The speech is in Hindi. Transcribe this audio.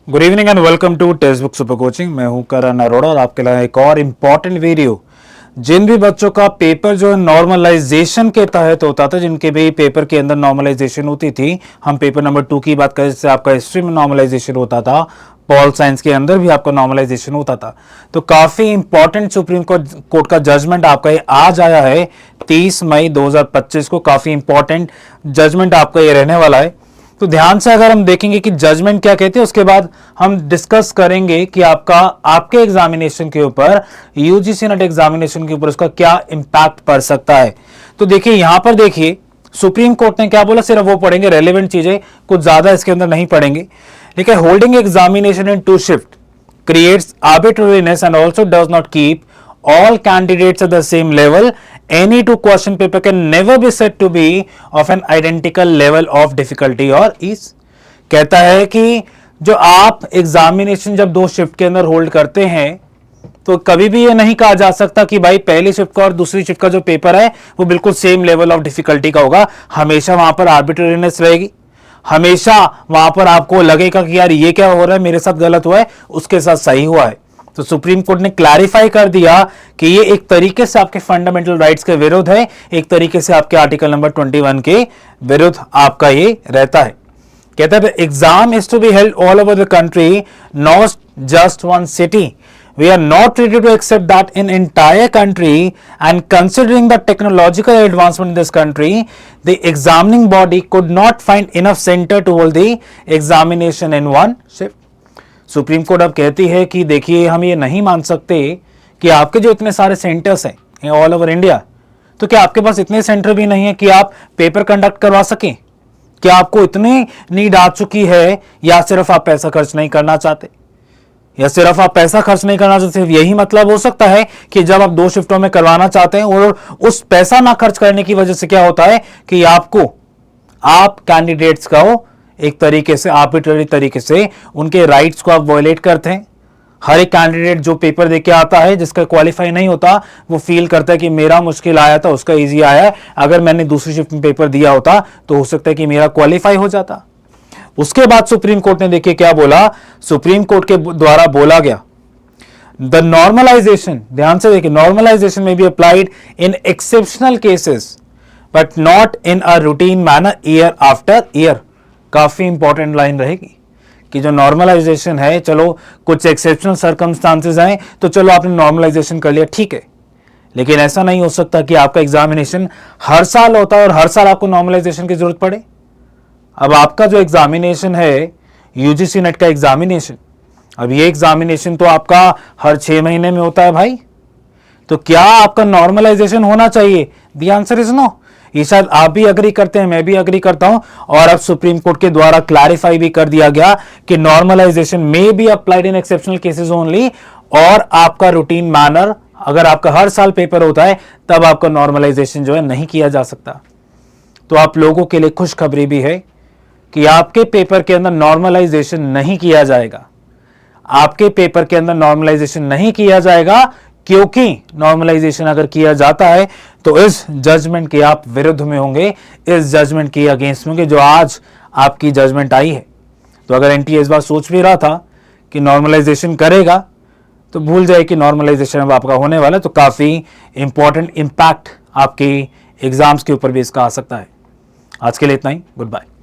Good evening and welcome to text book super coaching. मैं हूं करण अरोड़ा और आपके लिए एक और इम्पॉर्टेंट वीडियो। जिन भी बच्चों का पेपर जो है नॉर्मलाइजेशन के तहत होता था, जिनके भी पेपर के अंदर नॉर्मलाइजेशन होती थी, हम पेपर नंबर 2 की बात करें, जैसे आपका हिस्ट्री में नॉर्मलाइजेशन होता था, पॉल साइंस के अंदर भी आपका नॉर्मलाइजेशन होता था। तो काफी इंपॉर्टेंट सुप्रीम कोर्ट का जजमेंट आपका ये आज आया है 30 मई 2025 को। काफी इंपॉर्टेंट जजमेंट आपका ये रहने वाला है, तो ध्यान से अगर हम देखेंगे कि जजमेंट क्या कहते हैं, उसके बाद हम डिस्कस करेंगे कि आपके एग्जामिनेशन के ऊपर, यूजीसी नेट एग्जामिनेशन के ऊपर उसका क्या इंपैक्ट पड़ सकता है। तो देखिए यहां पर देखिए सुप्रीम कोर्ट ने क्या बोला, सिर्फ वो पढ़ेंगे, रेलेवेंट चीजें कुछ ज्यादा इसके अंदर नहीं पढ़ेंगे। ठीक है, holding examination in two shift creates arbitrariness and also does not keep all candidates at the same level. Any two question paper can never be said to be of an identical level of difficulty or ease. कहता है कि जो आप एग्जामिनेशन जब दो शिफ्ट के अंदर होल्ड करते हैं तो कभी भी ये नहीं कहा जा सकता कि भाई पहली शिफ्ट का और दूसरी शिफ्ट का जो पेपर है वो बिल्कुल सेम लेवल ऑफ डिफिकल्टी का होगा। हमेशा वहां पर आर्बिट्रेरीनेस रहेगी, हमेशा वहां पर आपको लगेगा कि यार ये क्या हो रहा है, मेरे साथ गलत हुआ है, उसके साथ सही हुआ है। तो सुप्रीम कोर्ट ने क्लैरिफाई कर दिया कि ये एक तरीके से आपके फंडामेंटल राइट्स के विरुद्ध है, एक तरीके से आपके आर्टिकल नंबर 21 के विरुद्ध आपका ये रहता है। कहता है exam is to be held all over the country, not just one city. We are not ready to accept that in entire country, and considering the technological advancement in this country, the examining body could not find enough center to hold the examination in one shift. Supreme court अब कहती है कि देखिए हम ये नहीं मान सकते कि आपके जो इतने सारे सेंटर्स हैं ऑल ओवर इंडिया, तो क्या आपके पास इतने सेंटर भी नहीं है कि आप पेपर कंडक्ट करवा सकें? क्या आपको इतनी नीड आ चुकी है, या सिर्फ आप पैसा खर्च नहीं करना चाहते, या सिर्फ आप पैसा खर्च नहीं करना चाहते? सिर्फ यही मतलब हो सकता है कि जब आप दो शिफ्टों में करवाना चाहते हैं और उस पैसा ना खर्च करने की वजह से क्या होता है कि आप कैंडिडेट्स का एक तरीके से आर्बिट्ररी तरीके से उनके राइट्स को आप वायलेट करते हैं। हर एक कैंडिडेट जो पेपर देके आता है, जिसका क्वालिफाई नहीं होता, वो फील करता है कि मेरा मुश्किल आया था, उसका इजी आया है, अगर मैंने दूसरी शिफ्ट में पेपर दिया होता तो हो सकता है कि मेरा क्वालिफाई हो जाता। उसके बाद सुप्रीम कोर्ट ने देखिए क्या बोला, सुप्रीम कोर्ट के द्वारा बोला गया द नॉर्मलाइजेशन, ध्यान से देखिए, नॉर्मलाइजेशन में B applied in exceptional cases but not in a routine manner year after year. काफी इंपॉर्टेंट लाइन रहेगी कि जो नॉर्मलाइजेशन है, चलो कुछ एक्सेप्शनल सर्कमस्टांसेस हैं तो चलो आपने नॉर्मलाइजेशन कर लिया, ठीक है, लेकिन ऐसा नहीं हो सकता कि आपका एग्जामिनेशन हर साल होता है और हर साल आपको नॉर्मलाइजेशन की जरूरत पड़े। अब आपका जो एग्जामिनेशन है यूजीसी नेट का एग्जामिनेशन, अब ये एग्जामिनेशन तो आपका हर 6 महीने में होता है भाई, तो क्या आपका नॉर्मलाइजेशन होना चाहिए? The answer is no. ये शायद आप भी अग्री करते हैं, मैं भी अग्री करता हूं, और अब सुप्रीम कोर्ट के द्वारा क्लैरिफाई भी कर दिया गया कि normalization may be applied in exceptional cases only, और आपका रूटीन मैनर, अगर आपका हर साल पेपर होता है तब आपका नॉर्मलाइजेशन जो है नहीं किया जा सकता। तो आप लोगों के लिए खुशखबरी भी है कि आपके पेपर के अंदर नॉर्मलाइजेशन नहीं किया जाएगा। आपके पेपर के अंदर नॉर्मलाइजेशन नहीं किया जाएगा, क्योंकि नॉर्मलाइजेशन अगर किया जाता है तो इस जजमेंट के आप विरुद्ध में होंगे, इस जजमेंट के अगेंस्ट में होंगे जो आज आपकी जजमेंट आई है। तो अगर एनटीए इस बार सोच भी रहा था कि नॉर्मलाइजेशन करेगा, तो भूल जाए कि नॉर्मलाइजेशन अब आपका होने वाला है, तो काफी इंपॉर्टेंट इंपैक्ट आपके एग्जाम्स के ऊपर भी इसका आ सकता है। आज के लिए इतना ही, गुड बाय।